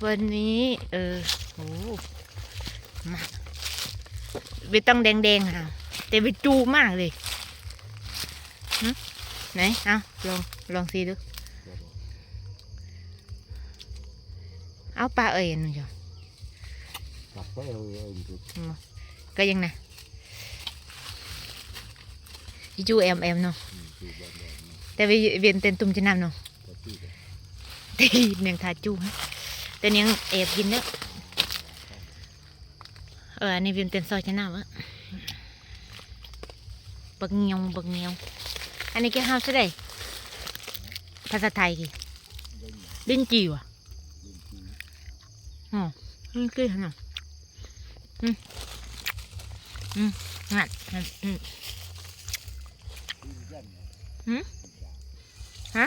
วันนี้โอ้มาไม่ต้องแดงๆค่ะแต่ไปจูมากเลยไหนเอาลองซีดูเอาปลาเอ๋ยหนูจ้ะก็ยังนะจูเอ็มเนาะแต่เวียนเต็นตุ่มจะนำเนาะตีเนียงทาจูแต่เนียงแอบกินเนาะอันนี้เวียนเต็นซอยจะนำวะบักเงียวอันนี้แกห้าวใช่ไหมภาษาไทยกี่ลิ้นจี่วะอ๋อนี่คือขนาดงัดฮะ